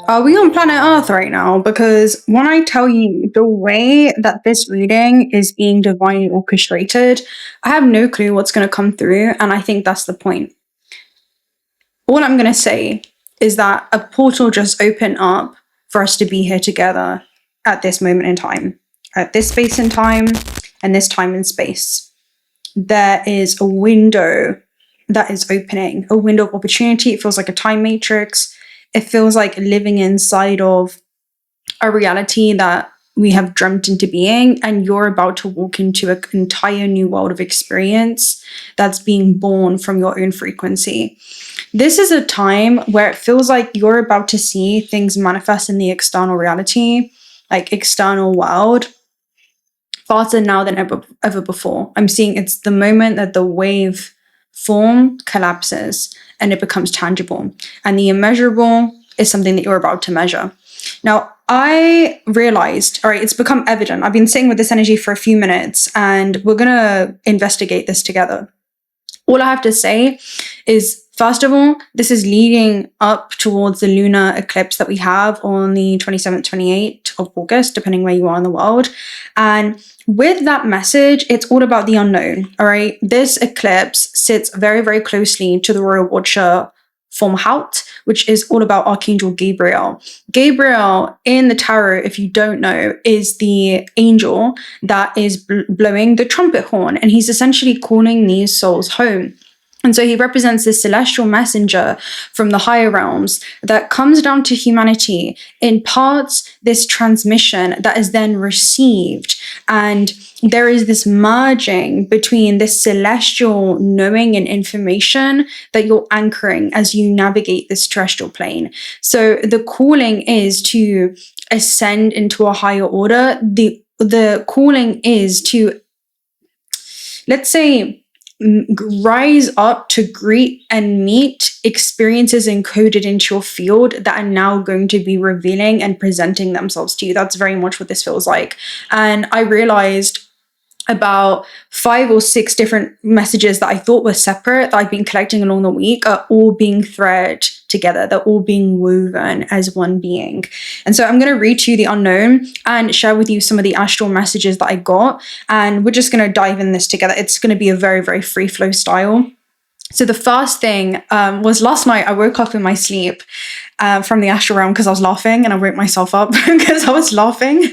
Are we on planet Earth right now? Because when I tell you the way that this reading is being divinely orchestrated, I have no clue what's going to come through, and I think that's the point. All I'm going to say is that a portal just opened up for us to be here together at this moment in time, at this space and time, and this time and space. There is a window that is opening, a window of opportunity. It feels like a time matrix. It feels like living inside of a reality that we have dreamt into being, and you're about to walk into an entire new world of experience that's being born from your own frequency. This is a time where it feels like you're about to see things manifest in the external reality, like external world, faster now than ever before. I'm seeing it's the moment that the wave form collapses and it becomes tangible. And the immeasurable is something that you're about to measure. Now, I realized, all right, it's become evident. I've been sitting with this energy for a few minutes and we're going to investigate this together. All I have to say is, first of all, this is leading up towards the lunar eclipse that we have on the 27th, 28th of August, depending where you are in the world. And with that message, it's all about the unknown, all right? This eclipse sits very, very closely to the royal watcher 𝓤𝓵, which is all about Archangel Gabriel. Gabriel in the tarot, if you don't know, is the angel that is blowing the trumpet horn, and he's essentially calling these souls home. And so he represents this celestial messenger from the higher realms that comes down to humanity, imparts this transmission that is then received. And there is this merging between this celestial knowing and information that you're anchoring as you navigate this terrestrial plane. So the calling is to ascend into a higher order. The calling is to, let's say, rise up to greet and meet experiences encoded into your field that are now going to be revealing and presenting themselves to you. That's very much what this feels like. And I realized about 5 or 6 different messages that I thought were separate that I've been collecting along the week are all being threaded together. They're all being woven as one being. And so I'm going to read to you the unknown and share with you some of the astral messages that I got. And we're just going to dive in this together. It's going to be a very, very free flow style. So the first thing was last night I woke up in my sleep from the astral realm because I was laughing, and I woke myself up because I was laughing.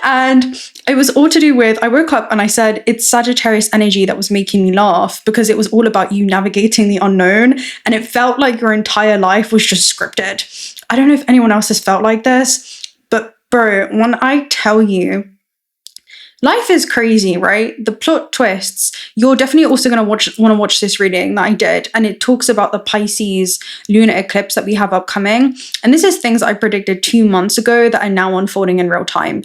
And it was all to do with, I woke up and I said, it's Sagittarius energy that was making me laugh, because it was all about you navigating the unknown. And it felt like your entire life was just scripted. I don't know if anyone else has felt like this, but bro, when I tell you, life is crazy, right? The plot twists. You're definitely also going to want to watch this reading that I did. And it talks about the Pisces lunar eclipse that we have upcoming. And this is things I predicted 2 months ago that are now unfolding in real time.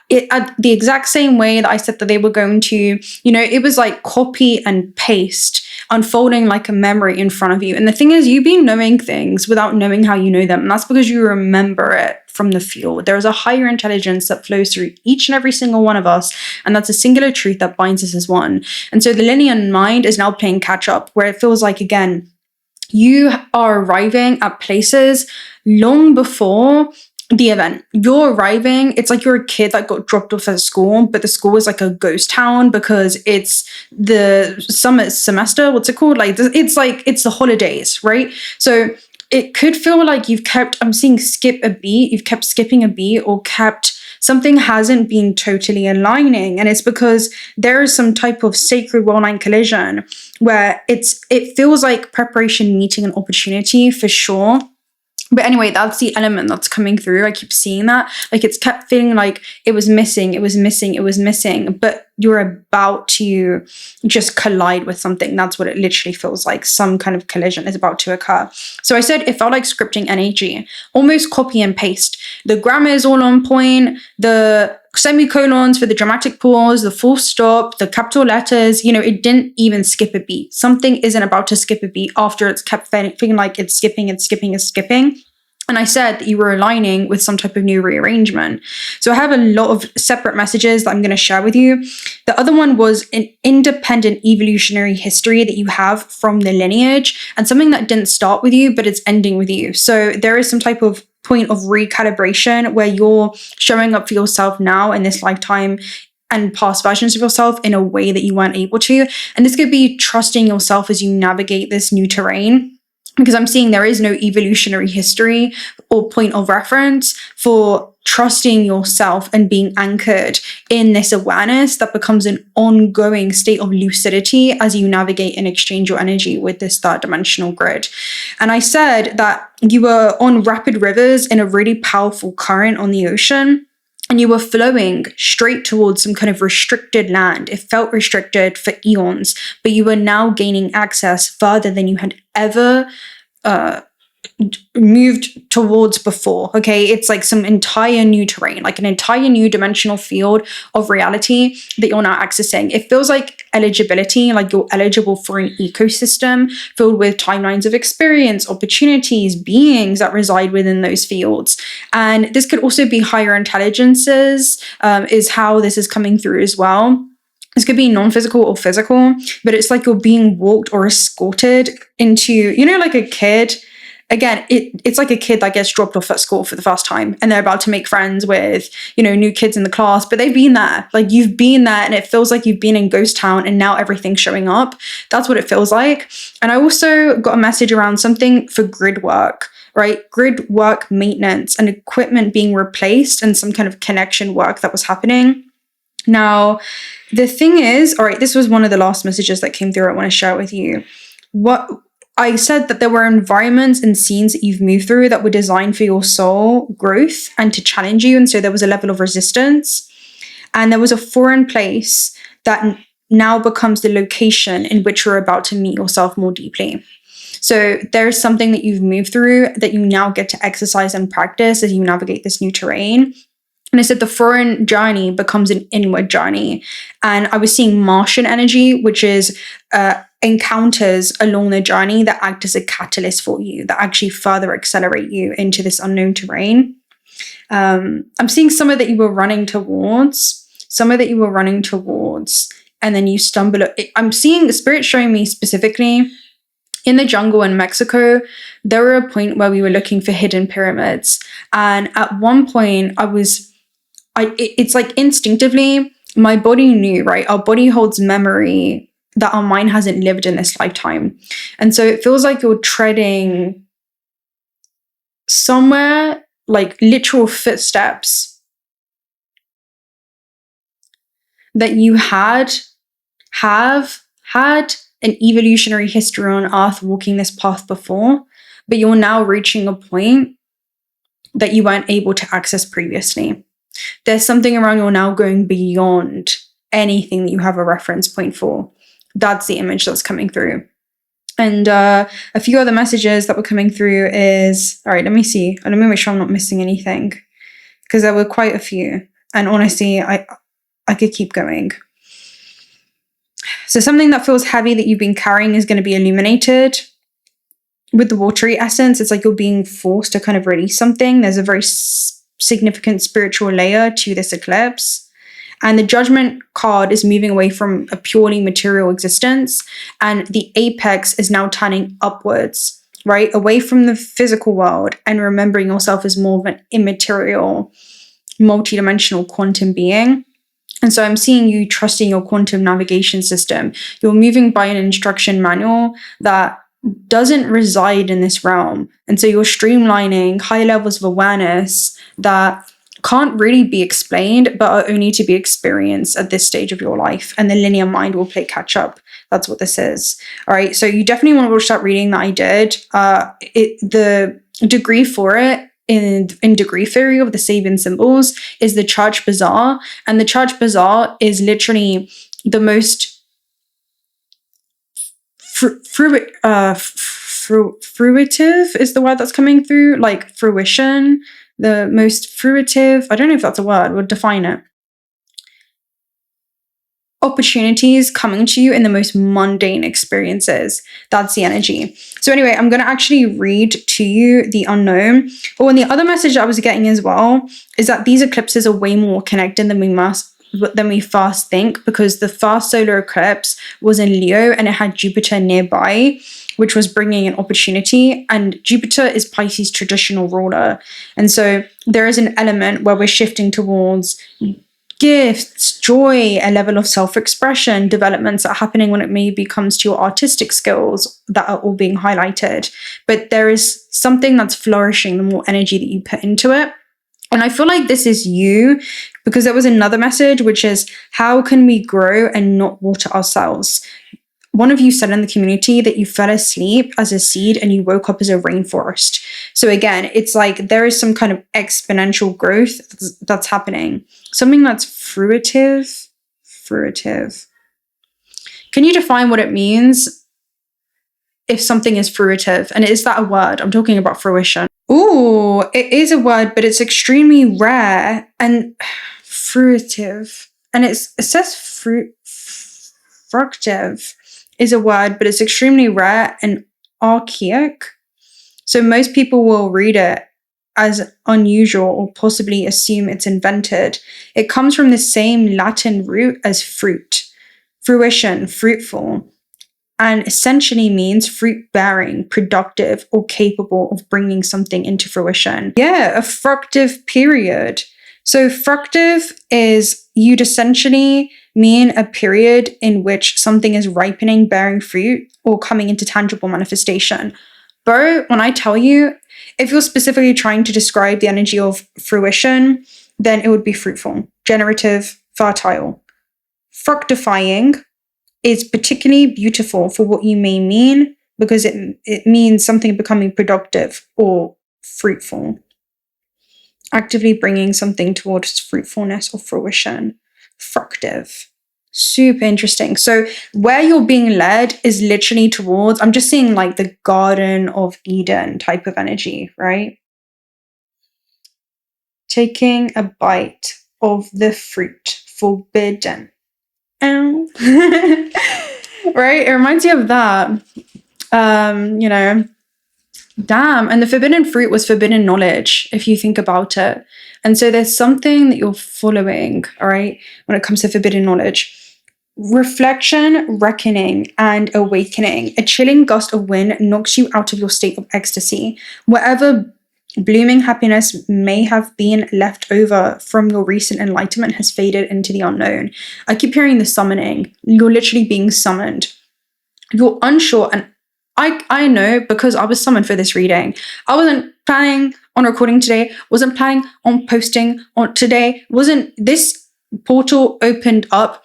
The exact same way that I said that they were going to, it was like copy and paste, unfolding like a memory in front of you. And the thing is, you've been knowing things without knowing how you know them. And that's because you remember it from the field. There is a higher intelligence that flows through each and every single one of us, and that's a singular truth that binds us as one. And so the linear mind is now playing catch up, where it feels like, again, you are arriving at places long before the event. You're arriving, it's like you're a kid that got dropped off at school, but the school is like a ghost town because it's the summer semester, what's it called? Like, it's the holidays, right? So it could feel like I'm seeing skip a beat, you've kept skipping a beat, or something hasn't been totally aligning. And it's because there is some type of sacred well-aligned collision where it feels like preparation meeting an opportunity for sure. But anyway, that's the element that's coming through. I keep seeing that. Like, it's kept feeling like it was missing, but you're about to just collide with something. That's what it literally feels like. Some kind of collision is about to occur. So I said it felt like scripting energy, almost copy and paste. The grammar is all on point. The semicolons for the dramatic pause, the full stop, the capital letters, it didn't even skip a beat. Something isn't about to skip a beat after it's kept feeling like it's skipping. And I said that you were aligning with some type of new rearrangement. So I have a lot of separate messages that I'm going to share with you. The other one was an independent evolutionary history that you have from the lineage, and something that didn't start with you, but it's ending with you. So there is some type of point of recalibration where you're showing up for yourself now in this lifetime and past versions of yourself in a way that you weren't able to. And this could be trusting yourself as you navigate this new terrain, because I'm seeing there is no evolutionary history or point of reference for trusting yourself and being anchored in this awareness that becomes an ongoing state of lucidity as you navigate and exchange your energy with this third dimensional grid. And I said that you were on rapid rivers in a really powerful current on the ocean, and you were flowing straight towards some kind of restricted land. It felt restricted for eons, but you were now gaining access further than you had ever moved towards before. Okay, it's like some entire new terrain, like an entire new dimensional field of reality that you're now accessing. It feels like eligibility, like you're eligible for an ecosystem filled with timelines of experience, opportunities, beings that reside within those fields. And this could also be higher intelligences, is how this is coming through as well. This could be non-physical or physical, but it's like you're being walked or escorted into, you know, like a kid. Again, it's like a kid that gets dropped off at school for the first time and they're about to make friends with, you know, new kids in the class, but they've been there. Like you've been there and it feels like you've been in ghost town and now everything's showing up. That's what it feels like. And I also got a message around something for grid work, right? Grid work maintenance and equipment being replaced and some kind of connection work that was happening. Now, the thing is, all right, this was one of the last messages that came through. I want to share it with you. What I said that there were environments and scenes that you've moved through that were designed for your soul growth and to challenge you. And so there was a level of resistance. And there was a foreign place that now becomes the location in which you're about to meet yourself more deeply. So there's something that you've moved through that you now get to exercise and practice as you navigate this new terrain. And I said the foreign journey becomes an inward journey. And I was seeing Martian energy, which is encounters along the journey that act as a catalyst for you, that actually further accelerate you into this unknown terrain. I'm seeing somewhere that you were running towards, and then you stumble. I'm seeing the spirit showing me specifically in the jungle in Mexico, there were a point where we were looking for hidden pyramids. And at one point it's like instinctively, my body knew, right? Our body holds memory that our mind hasn't lived in this lifetime. And so it feels like you're treading somewhere, like literal footsteps that you have had an evolutionary history on Earth walking this path before, but you're now reaching a point that you weren't able to access previously. There's something around you're now going beyond anything that you have a reference point for. That's the image that's coming through. And a few other messages that were coming through is, all right, let me see. Let me make sure I'm not missing anything, because there were quite a few. And honestly, I could keep going. So something that feels heavy that you've been carrying is going to be illuminated. With the watery essence, it's like you're being forced to kind of release something. There's a very significant spiritual layer to this eclipse. And the Judgment card is moving away from a purely material existence. And the apex is now turning upwards, right? Away from the physical world and remembering yourself as more of an immaterial, multidimensional quantum being. And so I'm seeing you trusting your quantum navigation system. You're moving by an instruction manual that doesn't reside in this realm. And so you're streamlining high levels of awareness that can't really be explained, but are only to be experienced at this stage of your life. And the linear mind will play catch up. That's what this is. All right. So you definitely want to watch that reading that I did. The degree for it in degree theory of the Sabian symbols is the church bazaar. And the church bazaar is literally the most fruitive is the word that's coming through, like fruition, the most fruitive, I don't know if that's a word, we'll define it. Opportunities coming to you in the most mundane experiences. That's the energy. So anyway, I'm going to actually read to you the unknown. Oh, and the other message I was getting as well is that these eclipses are way more connected than we first think, because the first solar eclipse was in Leo and it had Jupiter nearby. which was bringing an opportunity. And Jupiter is Pisces' traditional ruler. And so there is an element where we're shifting towards gifts, joy, a level of self-expression, developments that are happening when it maybe comes to your artistic skills that are all being highlighted. But there is something that's flourishing the more energy that you put into it. And I feel like this is you, because there was another message, which is, how can we grow and not water ourselves? One of you said in the community that you fell asleep as a seed and you woke up as a rainforest. So again, it's like there is some kind of exponential growth that's happening. Something that's fruitive. Can you define what it means if something is fruitive? And is that a word? I'm talking about fruition. Ooh, it is a word, but it's extremely rare and fruitive. And it says fructive is a word, but it's extremely rare and archaic. So most people will read it as unusual or possibly assume it's invented. It comes from the same Latin root as fruit, fruition, fruitful, and essentially means fruit-bearing, productive, or capable of bringing something into fruition. Yeah, a fructive period. So fructive is, you'd essentially mean a period in which something is ripening, bearing fruit, or coming into tangible manifestation. Bro, when I tell you, if you're specifically trying to describe the energy of fruition, then it would be fruitful, generative, fertile. Fructifying is particularly beautiful for what you may mean, because it means something becoming productive or fruitful. Actively bringing something towards fruitfulness or fruition. Fructive. Super interesting. So where you're being led is literally towards, I'm just seeing like the Garden of Eden type of energy, right? Taking a bite of the fruit forbidden. Right? It reminds you of that. Damn. And the forbidden fruit was forbidden knowledge, if you think about it. And so there's something that you're following, all right, when it comes to forbidden knowledge. Reflection, reckoning, and awakening. A chilling gust of wind knocks you out of your state of ecstasy. Whatever blooming happiness may have been left over from your recent enlightenment has faded into the unknown. I keep hearing the summoning. You're literally being summoned. You're unsure, and I know because I was summoned for this reading. I wasn't planning on recording today, wasn't planning on posting on today, wasn't this portal opened up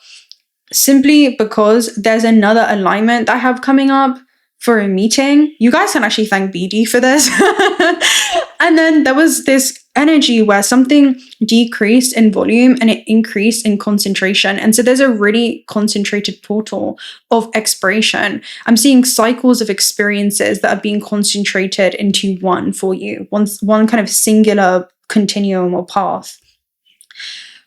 simply because there's another alignment that I have coming up for a meeting. You guys can actually thank BD for this. And then there was this energy where something decreased in volume and it increased in concentration. And so there's a really concentrated portal of expiration. I'm seeing cycles of experiences that are being concentrated into one for you, one kind of singular continuum or path.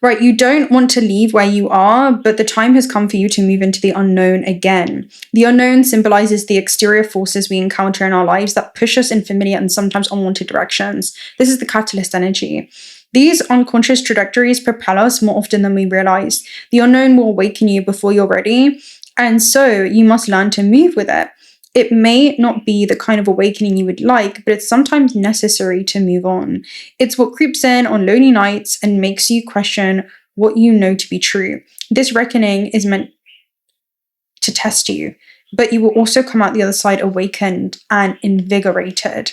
Right, you don't want to leave where you are, but the time has come for you to move into the unknown again. The unknown symbolizes the exterior forces we encounter in our lives that push us in familiar and sometimes unwanted directions. This is the catalyst energy. These unconscious trajectories propel us more often than we realize. The unknown will awaken you before you're ready, and so you must learn to move with it. It may not be the kind of awakening you would like, but it's sometimes necessary to move on. It's what creeps in on lonely nights and makes you question what you know to be true. This reckoning is meant to test you, but you will also come out the other side awakened and invigorated.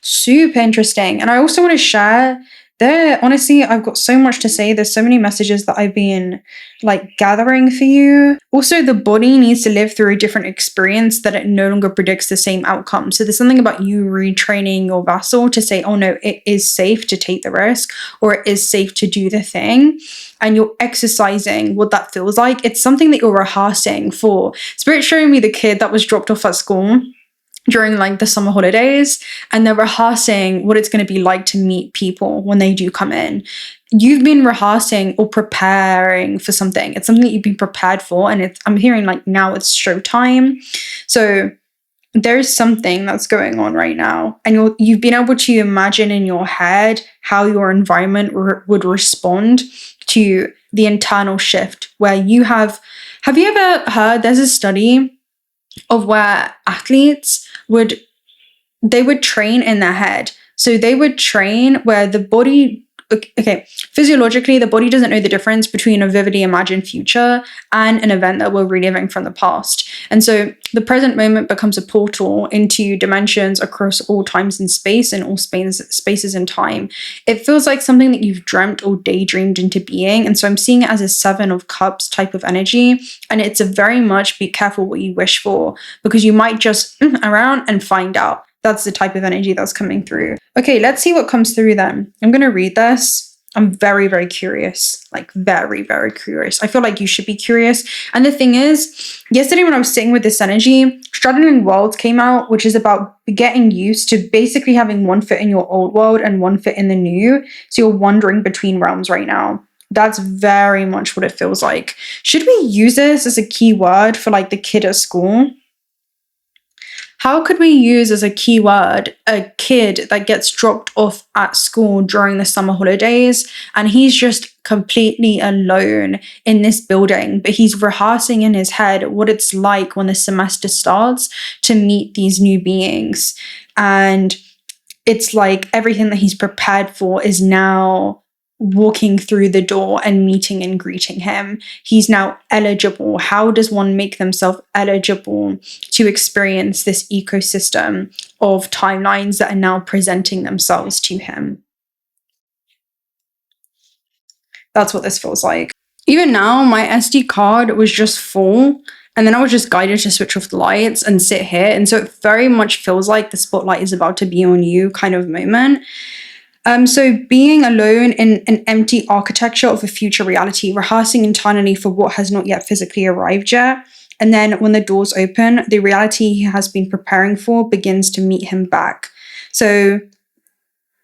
Super interesting. And I also want to share there, honestly, I've got so much to say. There's so many messages that I've been like gathering for you. Also, the body needs to live through a different experience that it no longer predicts the same outcome. So there's something about you retraining your vessel to say, oh no, it is safe to take the risk, or it is safe to do the thing. And you're exercising what that feels like. It's something that you're rehearsing for. Spirit showing me the kid that was dropped off at school during like the summer holidays, and they're rehearsing what it's going to be like to meet people when they do come in. You've been rehearsing or preparing for something. It's something that you've been prepared for, and I'm hearing like now it's showtime. So there's something that's going on right now, and you've been able to imagine in your head how your environment would respond to the internal shift where you have you ever heard there's a study of where athletes would train in their head. So they would train where the body, okay, physiologically, the body doesn't know the difference between a vividly imagined future and an event that we're reliving from the past. And so the present moment becomes a portal into dimensions across all times and space and all spaces and time. It feels like something that you've dreamt or daydreamed into being. And so I'm seeing it as a 7 of Cups type of energy. And it's a very much be careful what you wish for, because you might just around and find out. That's the type of energy that's coming through. Okay, let's see what comes through then. I'm going to read this. I'm very, very curious. Like very, very curious. I feel like you should be curious. And the thing is, yesterday when I was sitting with this energy, Straddling Worlds came out, which is about getting used to basically having one foot in your old world and one foot in the new. So you're wandering between realms right now. That's very much what it feels like. Should we use this as a keyword for like the kid at school? How could we use as a keyword a kid that gets dropped off at school during the summer holidays and he's just completely alone in this building, but he's rehearsing in his head what it's like when the semester starts to meet these new beings. And it's like everything that he's prepared for is now walking through the door and meeting and greeting him. He's now eligible. How does one make themselves eligible to experience this ecosystem of timelines that are now presenting themselves to him? That's what this feels like. Even now, my SD card was just full, and then I was just guided to switch off the lights and sit here. And so it very much feels like the spotlight is about to be on you kind of moment. So being alone in an empty architecture of a future reality, rehearsing internally for what has not yet physically arrived yet. And then when the doors open, the reality he has been preparing for begins to meet him back. So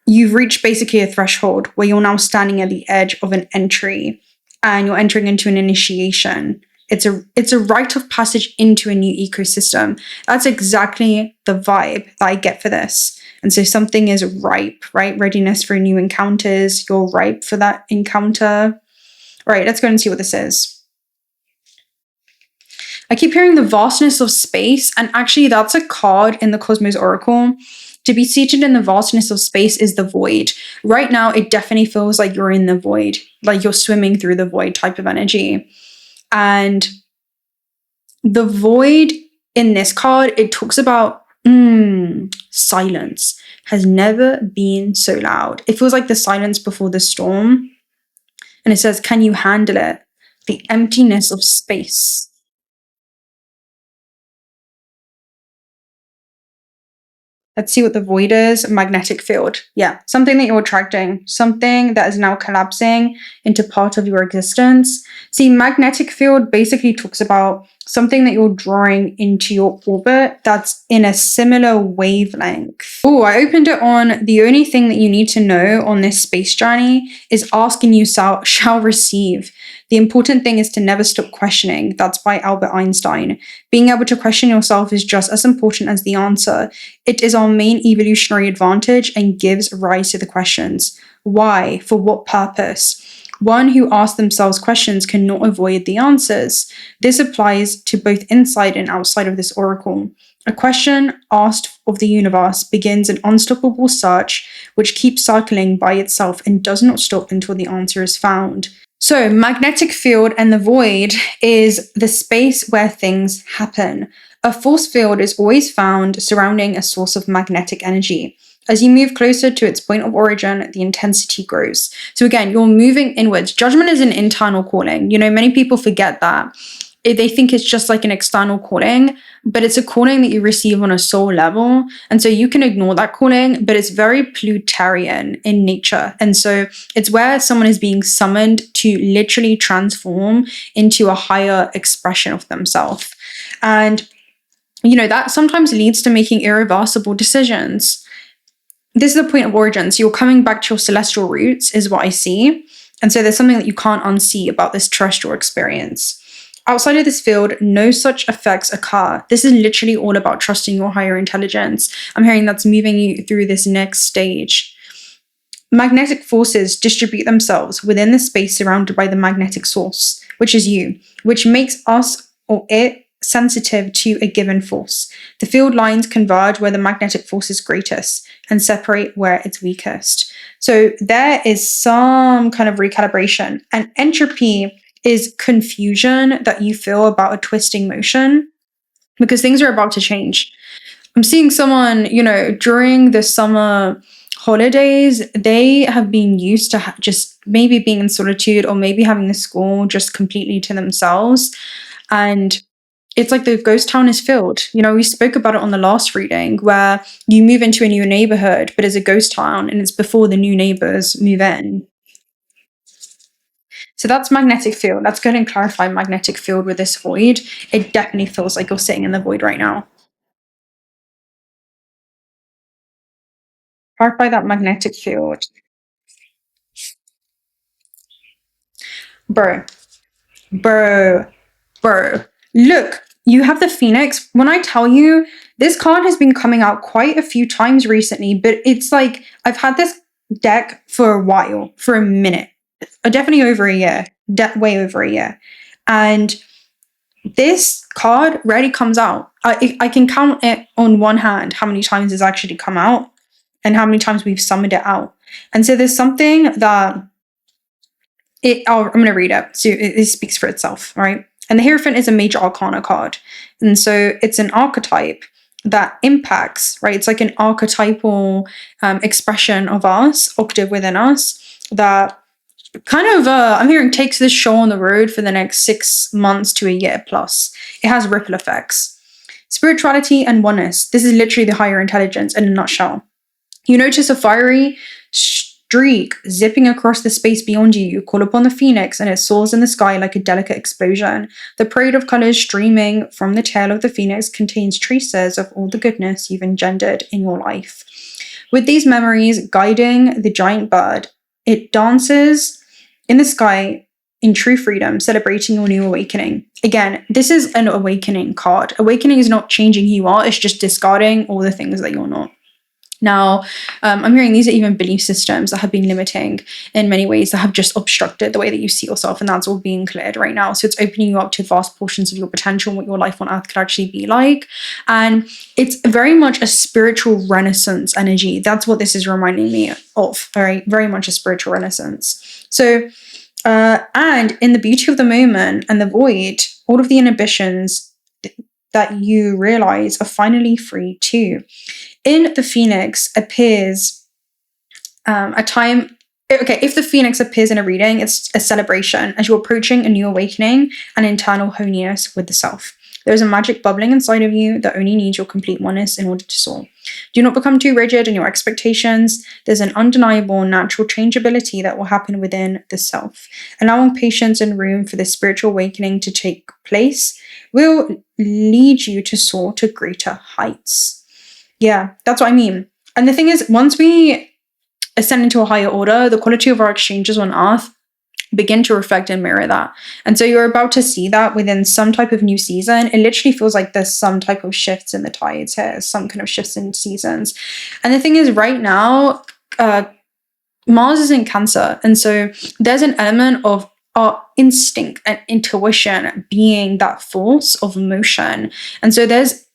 you've reached basically a threshold where you're now standing at the edge of an entry and you're entering into an initiation. It's a rite of passage into a new ecosystem. That's exactly the vibe that I get for this. And so something is ripe, right? Readiness for new encounters. You're ripe for that encounter. Right, let's go and see what this is. I keep hearing the vastness of space, and actually that's a card in the Cosmos Oracle. To be seated in the vastness of space is the void. Right now, it definitely feels like you're in the void, like you're swimming through the void type of energy. And the void in this card, it talks about silence has never been so loud. It feels like the silence before the storm. And it says, can you handle it? The emptiness of space. Let's see what the void is. Magnetic field. Yeah, something that you're attracting, something that is now collapsing into part of your existence. See, magnetic field basically talks about something that you're drawing into your orbit that's in a similar wavelength. Oh, I opened it on the only thing that you need to know on this space journey is ask and you shall receive. The important thing is to never stop questioning. That's by Albert Einstein. Being able to question yourself is just as important as the answer. It is our main evolutionary advantage and gives rise to the questions. Why? For what purpose? One who asks themselves questions cannot avoid the answers. This applies to both inside and outside of this oracle. A question asked of the universe begins an unstoppable search which keeps circling by itself and does not stop until the answer is found. So, magnetic field and the void is the space where things happen. A force field is always found surrounding a source of magnetic energy. As you move closer to its point of origin, the intensity grows. So again, you're moving inwards. Judgment is an internal calling. You know, many people forget that. They think it's just like an external calling, but it's a calling that you receive on a soul level. And so you can ignore that calling, but it's very Pluterian in nature. And so it's where someone is being summoned to literally transform into a higher expression of themselves. And, you know, that sometimes leads to making irreversible decisions. This is the point of origin. So you're coming back to your celestial roots is what I see. And so there's something that you can't unsee about this terrestrial experience. Outside of this field, no such effects occur. This is literally all about trusting your higher intelligence. I'm hearing that's moving you through this next stage. Magnetic forces distribute themselves within the space surrounded by the magnetic source, which is you, which makes us or it sensitive to a given force. The field lines converge where the magnetic force is greatest and separate where it's weakest. So there is some kind of recalibration. And entropy is confusion that you feel about a twisting motion because things are about to change. I'm seeing someone, during the summer holidays, they have been used to just maybe being in solitude or maybe having the school just completely to themselves. And it's like the ghost town is filled. We spoke about it on the last reading where you move into a new neighborhood, but it's a ghost town and it's before the new neighbors move in. So that's magnetic field. Let's go ahead and clarify magnetic field with this void. It definitely feels like you're sitting in the void right now. Clarify that magnetic field. Bro. Look, you have the Phoenix. When I tell you, this card has been coming out quite a few times recently, but it's like I've had this deck for a while, for a minute. Definitely over a year. Way over a year. And this card rarely comes out. I can count it on one hand how many times it's actually come out and how many times we've summoned it out. And so there's something that I'm going to read it. So it speaks for itself, right? And the Hierophant is a major arcana card. And so it's an archetype that impacts, right? It's like an archetypal expression of us, octave within us, that kind of, I'm hearing takes this show on the road for the next 6 months to a year plus. It has ripple effects. Spirituality and oneness. This is literally the higher intelligence in a nutshell. You notice a fiery streak zipping across the space beyond you. You call upon the phoenix and it soars in the sky like a delicate explosion. The parade of colors streaming from the tail of the phoenix contains traces of all the goodness you've engendered in your life. With these memories guiding the giant bird, it dances in the sky in true freedom, celebrating your new awakening. Again, this is an awakening card. Awakening is not changing who you are, it's just discarding all the things that you're not. Now, I'm hearing these are even belief systems that have been limiting in many ways, that have just obstructed the way that you see yourself, and that's all being cleared right now. So it's opening you up to vast portions of your potential, what your life on earth could actually be like. And it's very much a spiritual renaissance energy. That's what this is reminding me of, very, very much a spiritual renaissance. So, and in the beauty of the moment and the void, all of the inhibitions that you realize are finally free too. In the Phoenix appears a time. Okay, if the Phoenix appears in a reading, it's a celebration as you're approaching a new awakening and internal holiness with the self. There is a magic bubbling inside of you that only needs your complete oneness in order to soar. Do not become too rigid in your expectations. There's an undeniable natural changeability that will happen within the self. Allowing patience and room for this spiritual awakening to take place will lead you to soar to greater heights. Yeah, that's what I mean. And the thing is, once we ascend into a higher order, the quality of our exchanges on earth begin to reflect and mirror that. And so you're about to see that within some type of new season. It literally feels like there's some type of shifts in the tides here, some kind of shifts in seasons. And the thing is, right now, Mars is in Cancer. And so there's an element of our instinct and intuition being that force of motion. And so there's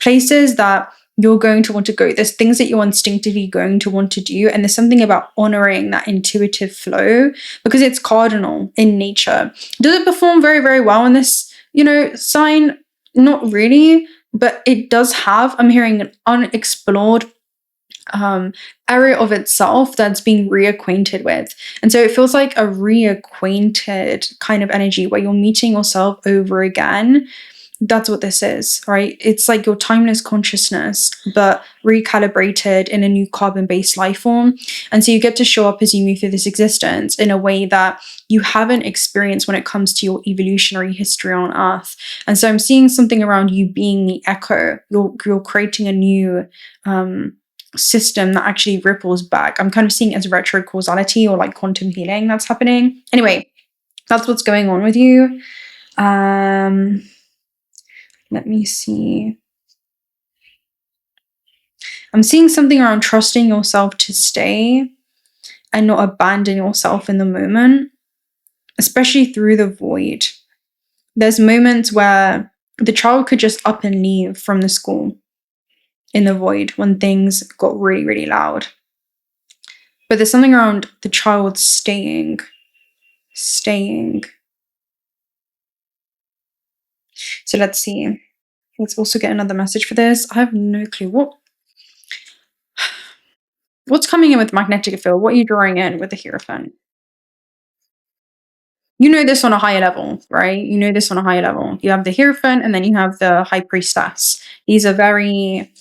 places that you're going to want to go. There's things that you're instinctively going to want to do. And there's something about honoring that intuitive flow because it's cardinal in nature. Does it perform very, very well in this, sign? Not really, but it does have, I'm hearing, an unexplored area of itself that's being reacquainted with. And so it feels like a reacquainted kind of energy where you're meeting yourself over again. That's what this is, right? It's like your timeless consciousness, but recalibrated in a new carbon-based life form. And so you get to show up as you move through this existence in a way that you haven't experienced when it comes to your evolutionary history on Earth. And so I'm seeing something around you being the echo. You're creating a new system that actually ripples back. I'm kind of seeing it as retro causality or like quantum healing that's happening. Anyway, that's what's going on with you. Let me see. I'm seeing something around trusting yourself to stay and not abandon yourself in the moment, especially through the void. There's moments where the child could just up and leave from the school in the void when things got really, really loud. But there's something around the child staying. So let's see. Let's also get another message for this. I have no clue. What's coming in with magnetic field? What are you drawing in with the Hierophant? You know this on a higher level, right? You know this on a higher level. You have the Hierophant and then you have the High Priestess. These are very,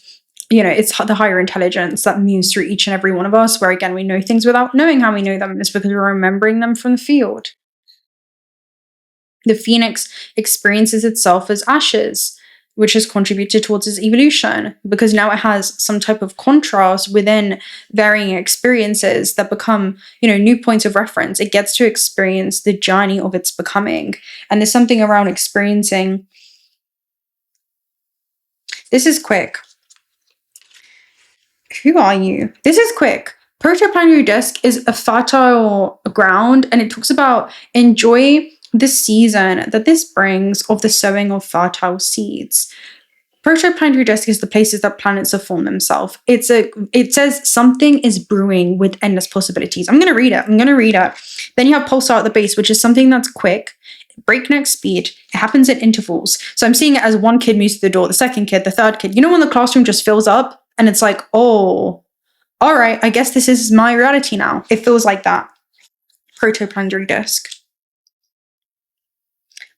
it's the higher intelligence that moves through each and every one of us, where again, we know things without knowing how we know them. It's because we're remembering them from the field. The phoenix experiences itself as ashes, which has contributed towards its evolution, because now it has some type of contrast within varying experiences that become, new points of reference. It gets to experience the journey of its becoming. And there's something around experiencing. This is quick. Who are you? This is quick. Protoplanetary disk is a fertile ground, and it talks about enjoy the season that this brings of the sowing of fertile seeds. Protoplanetary disk is the places that planets have formed themselves. It says something is brewing with endless possibilities. I'm going to read it. Then you have pulsar at the base, which is something that's quick, breakneck speed. It happens at intervals. So I'm seeing it as one kid moves through the door, the second kid, the third kid. When the classroom just fills up and it's like, oh, all right, I guess this is my reality now. It feels like that. Protoplanetary disk.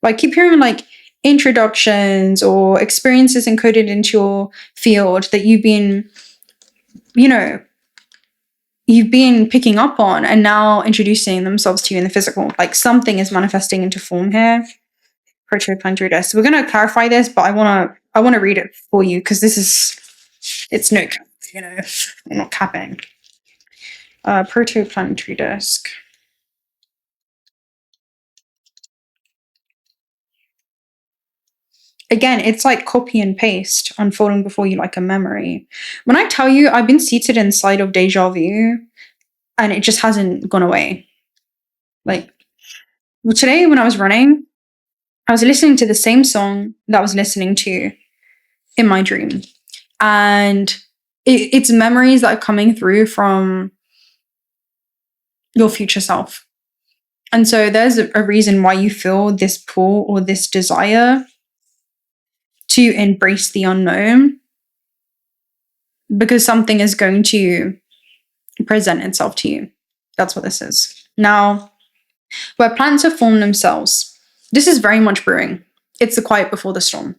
I keep hearing introductions or experiences encoded into your field that you've been picking up on and now introducing themselves to you in the physical. Something is manifesting into form here. Protoplanetary disk. So we're going to clarify this, but I want to read it for you because it's no cap, I'm not capping. Protoplanetary disk. Again, it's like copy and paste unfolding before you like a memory. When I tell you, I've been seated inside of deja vu and it just hasn't gone away. Today when I was running, I was listening to the same song that I was listening to in my dream. And it's memories that are coming through from your future self. And so there's a reason why you feel this pull or this desire to embrace the unknown, because something is going to present itself to you. That's what this is. Now, where planets have formed themselves, this is very much brewing. It's the quiet before the storm.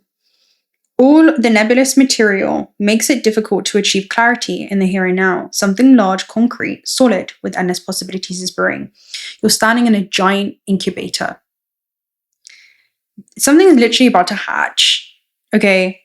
All the nebulous material makes it difficult to achieve clarity in the here and now. Something large, concrete, solid, with endless possibilities is brewing. You're standing in a giant incubator. Something's literally about to hatch. Okay,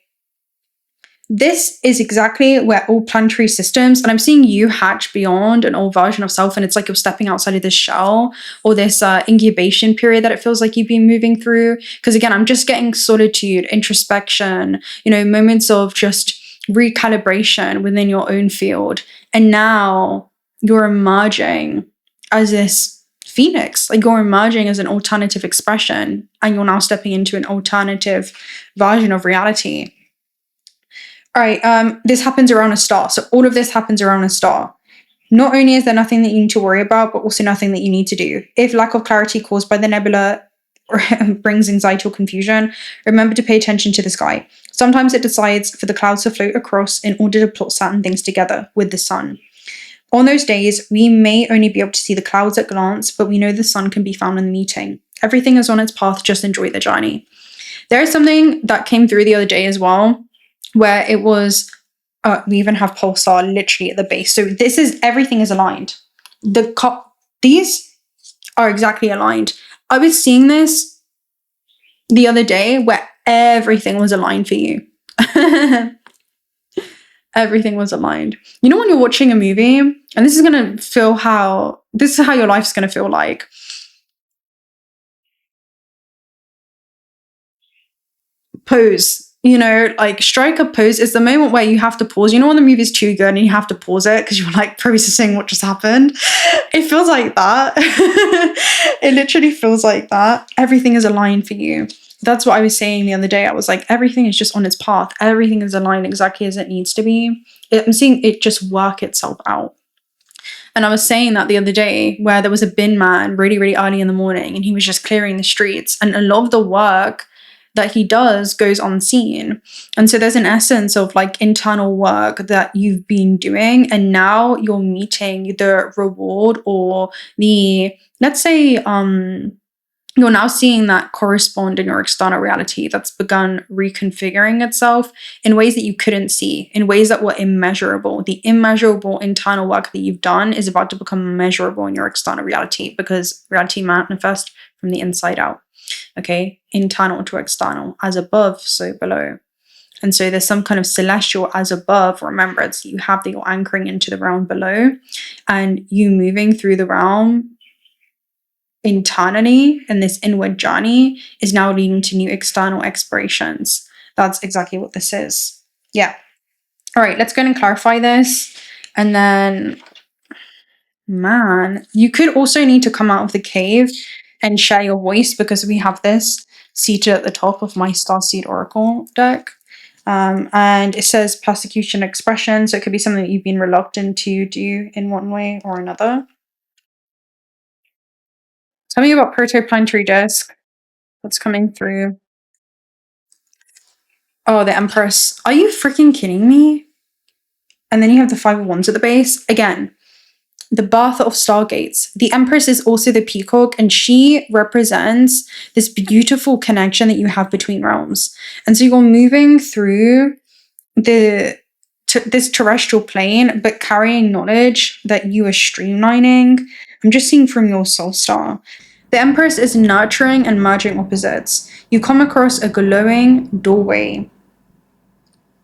this is exactly where all planetary systems, and I'm seeing you hatch beyond an old version of self, and it's like you're stepping outside of this shell or this incubation period that it feels like you've been moving through. Because again, I'm just getting solitude, introspection, moments of just recalibration within your own field. And now you're emerging as this phoenix, you're emerging as an alternative expression, and you're now stepping into an alternative version of reality. All right, this happens around a star. So all of this happens around a star. Not only is there nothing that you need to worry about, but also nothing that you need to do. If lack of clarity caused by the nebula brings anxiety or confusion, remember to pay attention to the sky. Sometimes it decides for the clouds to float across in order to plot certain things together with the sun. On those days, we may only be able to see the clouds at glance, but we know the sun can be found in the meeting. Everything is on its path, just enjoy the journey. There is something that came through the other day as well, where it was, we even have pulsar literally at the base. So everything is aligned. These are exactly aligned. I was seeing this the other day where everything was aligned for you. Everything was aligned. When you're watching a movie, and this is how your life's going to feel like. Pose. Strike a pose is the moment where you have to pause. When the movie's too good and you have to pause it because you're processing what just happened. It feels like that. It literally feels like that. Everything is aligned for you. that's what I was saying the other day. I was like, everything is just on its path. Everything is aligned exactly as it needs to be. I'm seeing it just work itself out. And I was saying that the other day where there was a bin man really, really early in the morning and he was just clearing the streets. And a lot of the work that he does goes unseen. And so there's an essence of like internal work that you've been doing. And now you're meeting the reward or the, let's say, you're now seeing that correspond in your external reality that's begun reconfiguring itself in ways that you couldn't see, in ways that were immeasurable. The immeasurable internal work that you've done is about to become measurable in your external reality because reality manifests from the inside out. Okay, internal to external, as above, so below. And so there's some kind of celestial as above remembrance you have that you're anchoring into the realm below, and you moving through the realm internally in this inward journey is now leading to new external explorations. That's exactly what this is. Yeah. All right, let's go and clarify this. And then, man, you could also need to come out of the cave and share your voice because we have this seated at the top of my Starseed Oracle deck. And it says persecution expression. So it could be something that you've been reluctant to do in one way or another. Tell me about protoplanetary disk. What's coming through? Oh, the Empress. Are you freaking kidding me? And then you have the 5 of Wands at the base. Again, the birth of stargates. The Empress is also the peacock, and she represents this beautiful connection that you have between realms. And so you're moving through this terrestrial plane, but carrying knowledge that you are streamlining. I'm just seeing from your soul star. The Empress is nurturing and merging opposites. You come across a glowing doorway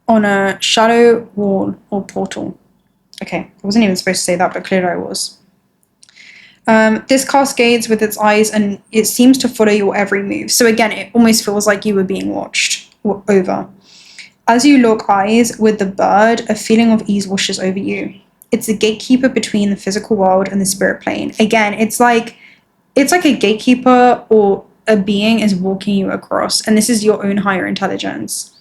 on a shadow wall or portal. Okay, I wasn't even supposed to say that, but clearly I was. This cascades with its eyes and it seems to follow your every move. So again, it almost feels like you were being watched over. As you lock eyes with the bird, a feeling of ease washes over you. It's a gatekeeper between the physical world and the spirit plane. Again, it's like a gatekeeper or a being is walking you across, and this is your own higher intelligence.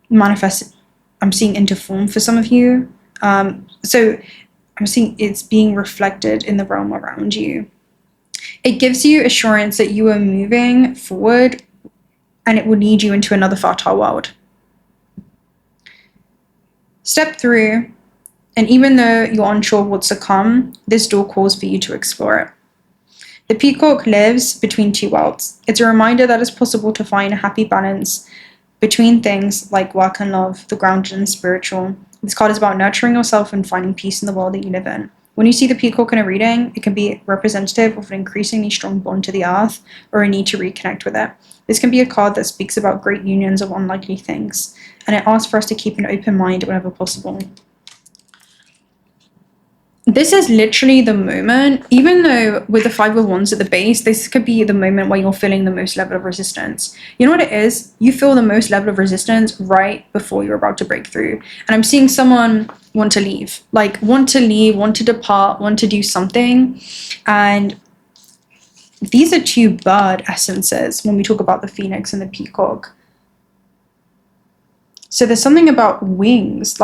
Manifest, I'm seeing into form for some of you. So I'm seeing it's being reflected in the realm around you. It gives you assurance that you are moving forward and it will lead you into another fertile world. Step through, and even though you're unsure what's to come, this door calls for you to explore it. The peacock lives between 2 worlds. It's a reminder that it's possible to find a happy balance between things like work and love, the grounded and spiritual. This card is about nurturing yourself and finding peace in the world that you live in. When you see the peacock in a reading, it can be representative of an increasingly strong bond to the earth or a need to reconnect with it. This can be a card that speaks about great unions of unlikely things, and it asks for us to keep an open mind whenever possible. This is literally the moment, even though with the 5 of Wands at the base, this could be the moment where you're feeling the most level of resistance. You know what it is? You feel the most level of resistance right before you're about to break through. And I'm seeing someone want to leave, want to depart, want to do something. And these are 2 bird essences when we talk about the phoenix and the peacock. So there's something about wings,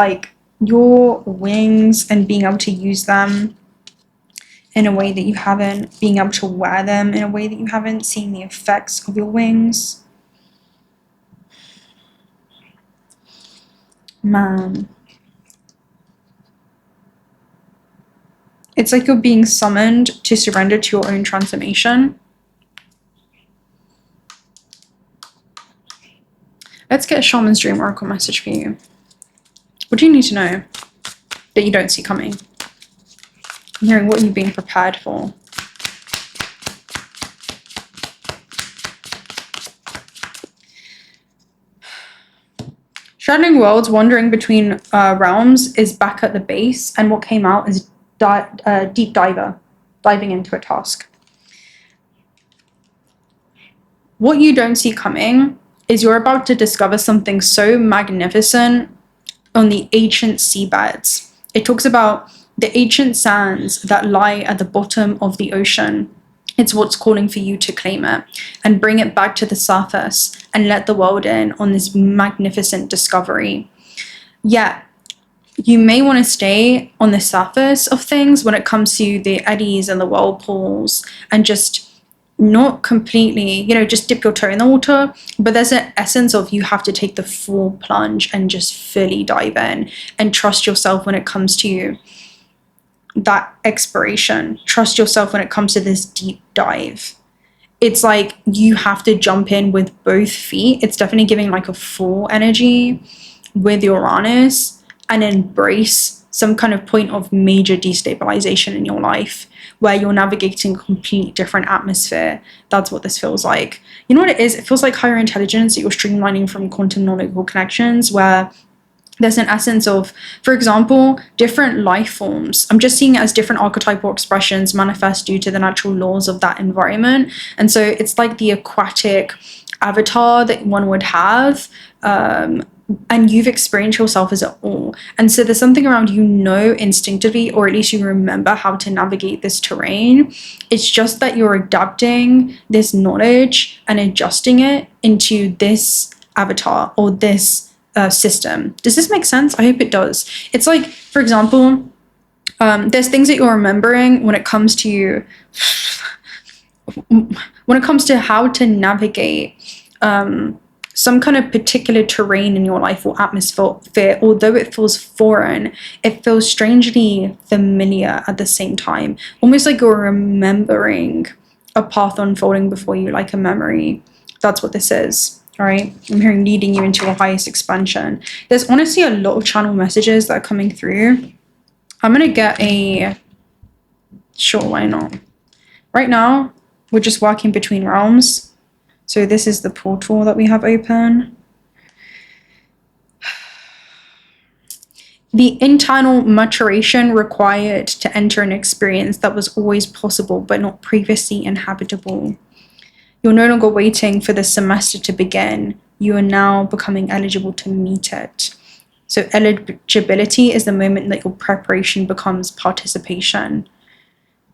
your wings and being able to use them in a way that you haven't, being able to wear them in a way that you haven't, seen the effects of your wings. Man. It's like you're being summoned to surrender to your own transformation. Let's get a Shaman's Dream Oracle message for you. What do you need to know that you don't see coming? I'm hearing what you're being prepared for. Straddling Worlds, wandering between realms is back at the base, and what came out is deep diver, diving into a task. What you don't see coming is you're about to discover something so magnificent on the ancient seabeds. It talks about the ancient sands that lie at the bottom of the ocean It's what's calling for you to claim it and bring it back to the surface and let the world in on this magnificent discovery. Yeah, you may want to stay on the surface of things when it comes to the eddies and the whirlpools and just not completely, just dip your toe in the water. But there's an essence of you have to take the full plunge and just fully dive in and trust yourself when it comes to that exploration. Trust yourself when it comes to this deep dive. It's like you have to jump in with both feet. It's definitely giving like a full energy with Uranus, and embrace some kind of point of major destabilization in your life where you're navigating a completely different atmosphere. That's what this feels like. You know what it is? It feels like higher intelligence that you're streamlining from quantum knowledgeable connections, where there's an essence of, for example, different life forms. I'm just seeing it as different archetypal expressions manifest due to the natural laws of that environment. And so it's like the aquatic avatar that one would have, and you've experienced yourself as it all. And so there's something around, instinctively, or at least you remember how to navigate this terrain. It's just that you're adapting this knowledge and adjusting it into this avatar or this system. Does this make sense? I hope it does. It's like, for example, there's things that you're remembering when it comes to how to navigate some kind of particular terrain in your life or atmosphere. Although it feels foreign, it feels strangely familiar at the same time, almost like you're remembering a path unfolding before you, like a memory. That's what this is. All right, I'm hearing leading you into your highest expansion. There's honestly a lot of channel messages that are coming through. I'm gonna get sure, why not? Right now, we're just working between realms. So this is the portal that we have open. The internal maturation required to enter an experience that was always possible but not previously inhabitable. You're no longer waiting for the semester to begin. You are now becoming eligible to meet it. So eligibility is the moment that your preparation becomes participation.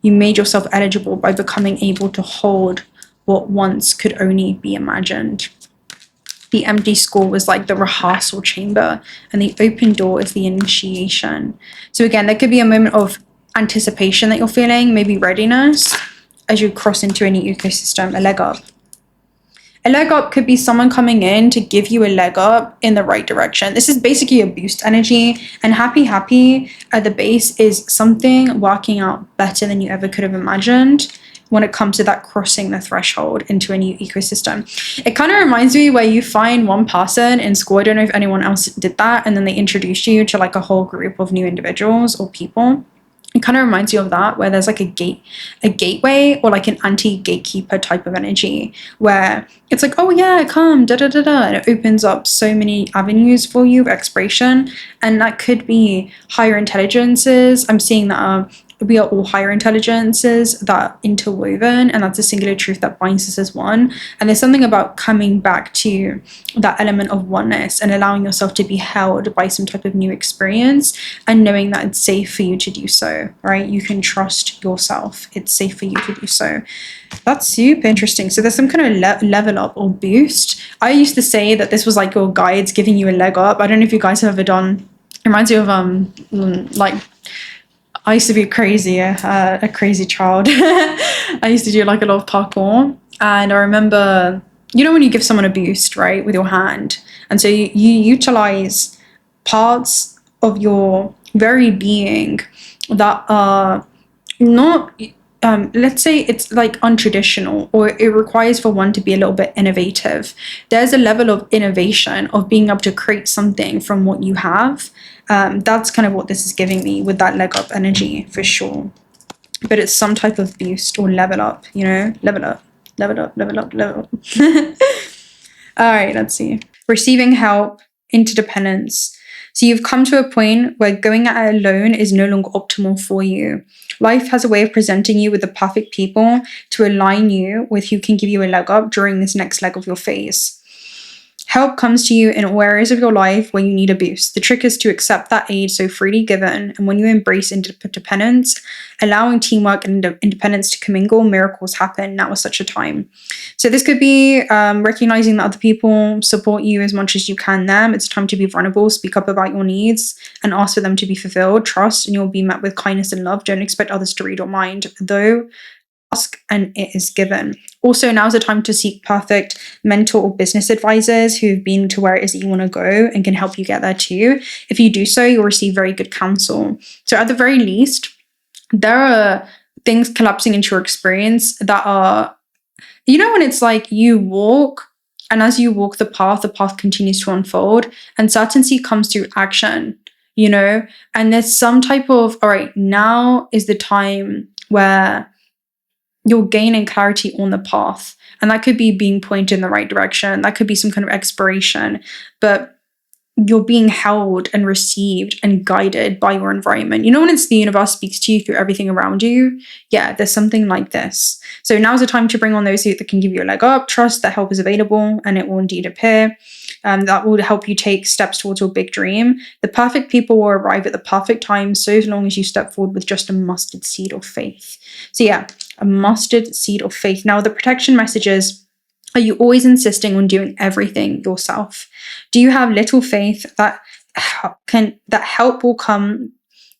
You made yourself eligible by becoming able to hold what once could only be imagined. The empty score was like the rehearsal chamber, and the open door is the initiation. So again, there could be a moment of anticipation that you're feeling, maybe readiness, as you cross into a new ecosystem, a leg up. A leg up could be someone coming in to give you a leg up in the right direction. This is basically a boost energy, and happy at the base is something working out better than you ever could have imagined when it comes to that crossing the threshold into a new ecosystem. It kind of reminds me where you find one person in school, I don't know if anyone else did that, and then they introduce you to like a whole group of new individuals or people. It kind of reminds you of that, where there's like a gateway or like an anti-gatekeeper type of energy, where it's like, oh yeah, come, and it opens up so many avenues for you of exploration. And that could be higher intelligences. I'm seeing that we are all higher intelligences that are interwoven, and that's a singular truth that binds us as one. And there's something about coming back to that element of oneness and allowing yourself to be held by some type of new experience, and knowing that it's safe for you to do so, right? You can trust yourself. It's safe for you to do so. That's super interesting. So there's some kind of level up or boost. I used to say that this was like your guides giving you a leg up. I don't know if you guys have ever done, it reminds me of like, I used to be a crazy child. I used to do like a lot of parkour, and I remember, when you give someone a boost, right, with your hand, and so you utilize parts of your very being that are not, let's say it's like untraditional, or it requires for one to be a little bit innovative. There's a level of innovation of being able to create something from what you have. That's kind of what this is giving me with that leg up energy, for sure. But it's some type of boost or level up, level up. All right, let's see. Receiving help, interdependence. So you've come to a point where going at it alone is no longer optimal for you. Life has a way of presenting you with the perfect people to align you with who can give you a leg up during this next leg of your phase. Help comes to you in all areas of your life where you need a boost. The trick is to accept that aid so freely given, and when you embrace interdependence, allowing teamwork and independence to commingle, miracles happen. Now is such a time. So this could be recognizing that other people support you as much as you can them. It's time to be vulnerable, speak up about your needs, and ask for them to be fulfilled. Trust, and you'll be met with kindness and love. Don't expect others to read your mind, though. Ask and it is given. Also, now is the time to seek perfect mentor or business advisors who've been to where it is that you want to go and can help you get there too. If you do so, you'll receive very good counsel. So at the very least, there are things collapsing into your experience that are, you know, when it's like you walk, and as you walk the path continues to unfold, and certainty comes through action, you know, and there's some type of, all right, now is the time where you're gaining clarity on the path. And that could be being pointed in the right direction. That could be some kind of exploration, but you're being held and received and guided by your environment. You know, when it's the universe speaks to you through everything around you? Yeah, there's something like this. So now's the time to bring on those that can give you a leg up. Trust that help is available and it will indeed appear. That will help you take steps towards your big dream. The perfect people will arrive at the perfect time, so long as you step forward with just a mustard seed of faith. So yeah, a mustard seed of faith. Now, the protection messages: are you always insisting on doing everything yourself? Do you have little faith that help will come,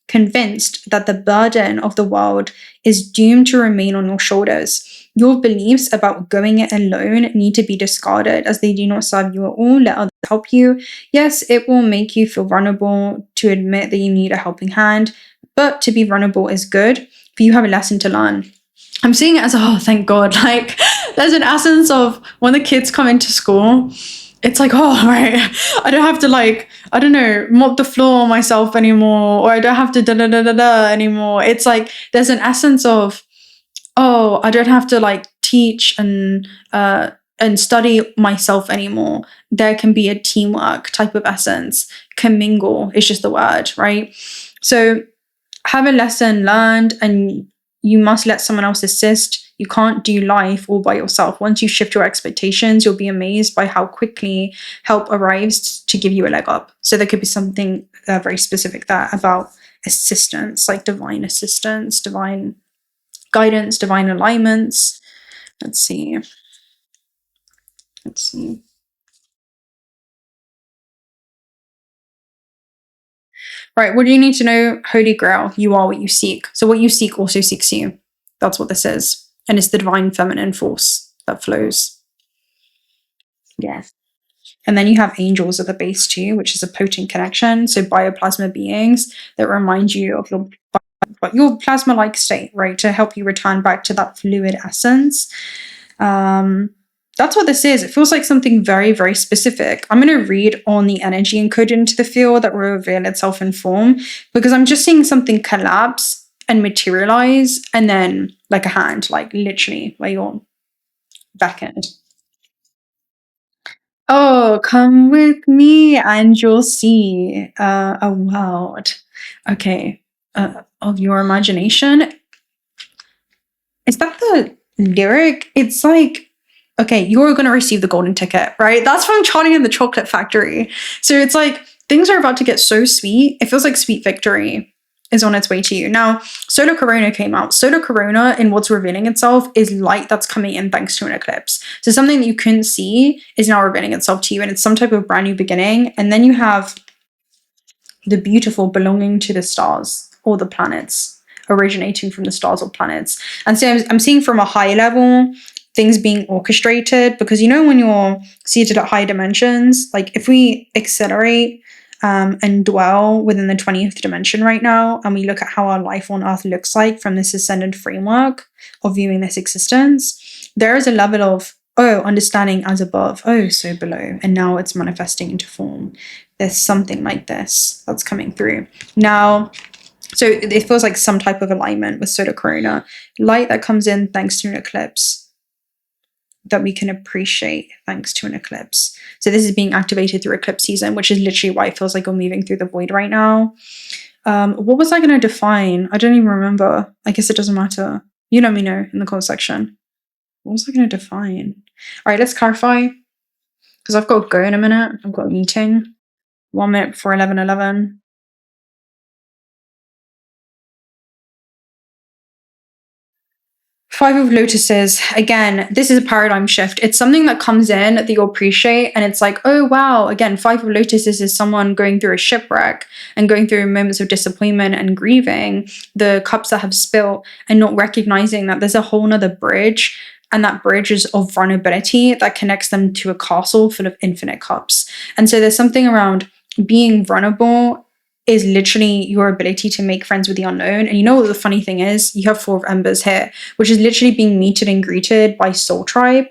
convinced that the burden of the world is doomed to remain on your shoulders? Your beliefs about going it alone need to be discarded, as they do not serve you at all. Let others help you. Yes, it will make you feel vulnerable to admit that you need a helping hand, but to be vulnerable is good, for you have a lesson to learn. I'm seeing it as, oh, thank God. Like, there's an essence of when the kids come into school, it's like, oh, right, I don't have to, like, I don't know, mop the floor myself anymore, or I don't have to da-da-da-da-da anymore. It's like, there's an essence of, oh, I don't have to, like, teach and study myself anymore. There can be a teamwork type of essence. Commingle is just the word, right? So have a lesson learned, and you must let someone else assist. You can't do life all by yourself. Once you shift your expectations, you'll be amazed by how quickly help arrives to give you a leg up. So there could be something very specific there about assistance, like divine assistance, divine guidance, divine alignments. Let's see. Right, what do you need to know? Holy Grail, you are what you seek. So what you seek also seeks you. That's what this is. And it's the divine feminine force that flows. Yes. And then you have angels at the base too, which is a potent connection. So bioplasma beings that remind you of your plasma-like state, right? To help you return back to that fluid essence. That's what this is. It feels like something very, very specific. I'm going to read on the energy encoded into the field that will reveal itself in form, because I'm just seeing something collapse and materialize, and then like a hand, like literally where you're beckoned. Oh, come with me and you'll see a world. Okay, of your imagination. Is that the lyric? It's like, okay, you're going to receive the golden ticket, right? That's from Charlie and the Chocolate Factory. So it's like, things are about to get so sweet. It feels like sweet victory is on its way to you. Now, 𝓬𝓬𝓬𝓬 came out. 𝓬𝓬𝓬𝓬, in what's revealing itself, is light that's coming in thanks to an eclipse. So something that you couldn't see is now revealing itself to you, and it's some type of brand new beginning. And then you have the beautiful belonging to the stars or the planets, originating from the stars or planets. And so I'm seeing from a high level, things being orchestrated, because, you know, when you're seated at high dimensions, like if we accelerate and dwell within the 20th dimension right now, and we look at how our life on Earth looks like from this ascended framework of viewing this existence, there is a level of, oh, understanding as above, oh, so below, and now it's manifesting into form. There's something like this that's coming through. Now, so it feels like some type of alignment with 𝓬𝓬𝓬𝓬, light that comes in thanks to an eclipse, that we can appreciate thanks to an eclipse. So this is being activated through eclipse season, which is literally why it feels like we're moving through the void right now. What was I going to define? I don't even remember. I guess it doesn't matter. You let me know in the comment section. What was I going to define? All right, let's clarify. because I've got to go in a minute. I've got a meeting. 1 minute before 11:11. Five of Lotuses, again, this is a paradigm shift. It's something that comes in that you'll appreciate, and it's like, oh wow, again, Five of Lotuses is someone going through a shipwreck and going through moments of disappointment and grieving the cups that have spilt and not recognizing that there's a whole nother bridge, and that bridge is of vulnerability that connects them to a castle full of infinite cups. And so there's something around being vulnerable is literally your ability to make friends with the unknown. And you know what the funny thing is? You have Four of Embers here, which is literally being meted and greeted by soul tribe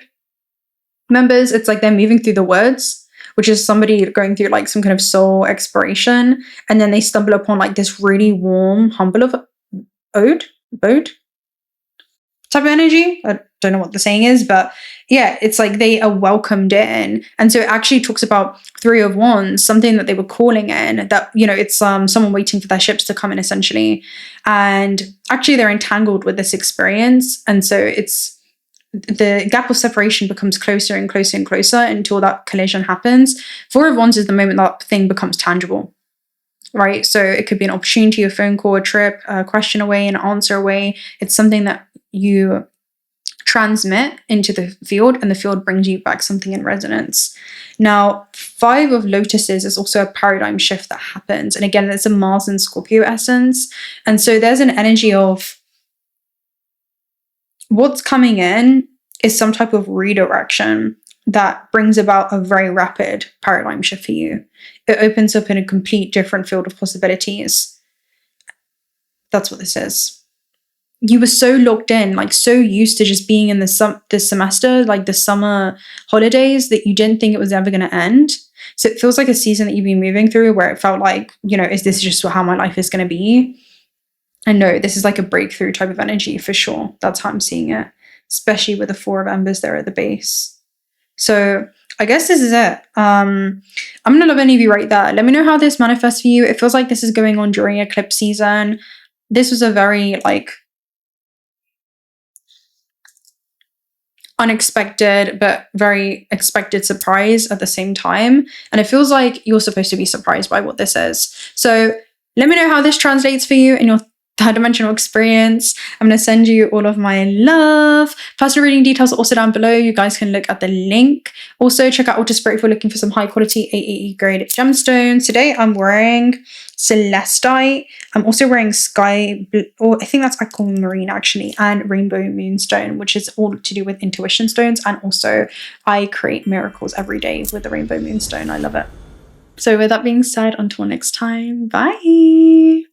members. It's like they're moving through the woods, which is somebody going through like some kind of soul exploration. And then they stumble upon like this really warm, humble of ode type of energy. I don't know what the saying is, but yeah, it's like they are welcomed in. And so it actually talks about Three of Wands, something that they were calling in, that, you know, it's someone waiting for their ships to come in essentially. And actually they're entangled with this experience. And so it's the gap of separation becomes closer and closer and closer until that collision happens. Four of Wands is the moment that thing becomes tangible. Right? So it could be an opportunity, a phone call, a trip, a question away, an answer away. It's something that you transmit into the field, and the field brings you back something in resonance. Now, Five of Lotuses is also a paradigm shift that happens. And again, it's a Mars and Scorpio essence. And so there's an energy of what's coming in is some type of redirection that brings about a very rapid paradigm shift for you. It opens up in a complete different field of possibilities. That's what this is. You were so locked in, like so used to just being in the semester, like the summer holidays, that you didn't think it was ever going to end. So it feels like a season that you've been moving through where it felt like, you know, is this just how my life is going to be? And no, this is like a breakthrough type of energy for sure. That's how I'm seeing it, especially with the Four of Embers there at the base. So I guess this is it. I'm going to love any of you right there. Let me know how this manifests for you. It feels like this is going on during eclipse season. This was a very like unexpected but very expected surprise at the same time. And it feels like you're supposed to be surprised by what this is. So let me know how this translates for you in your third dimensional experience. I'm going to send you all of my love. Personal reading details are also down below. You guys can look at the link. Also, check out OTTER Spirit if you're looking for some high quality AAE grade gemstones. Today, I'm wearing celestite. I'm also wearing sky, or I think that's aquamarine actually, and rainbow moonstone, which is all to do with intuition stones. And also, I create miracles every day with the rainbow moonstone. I love it. So with that being said, until next time, bye.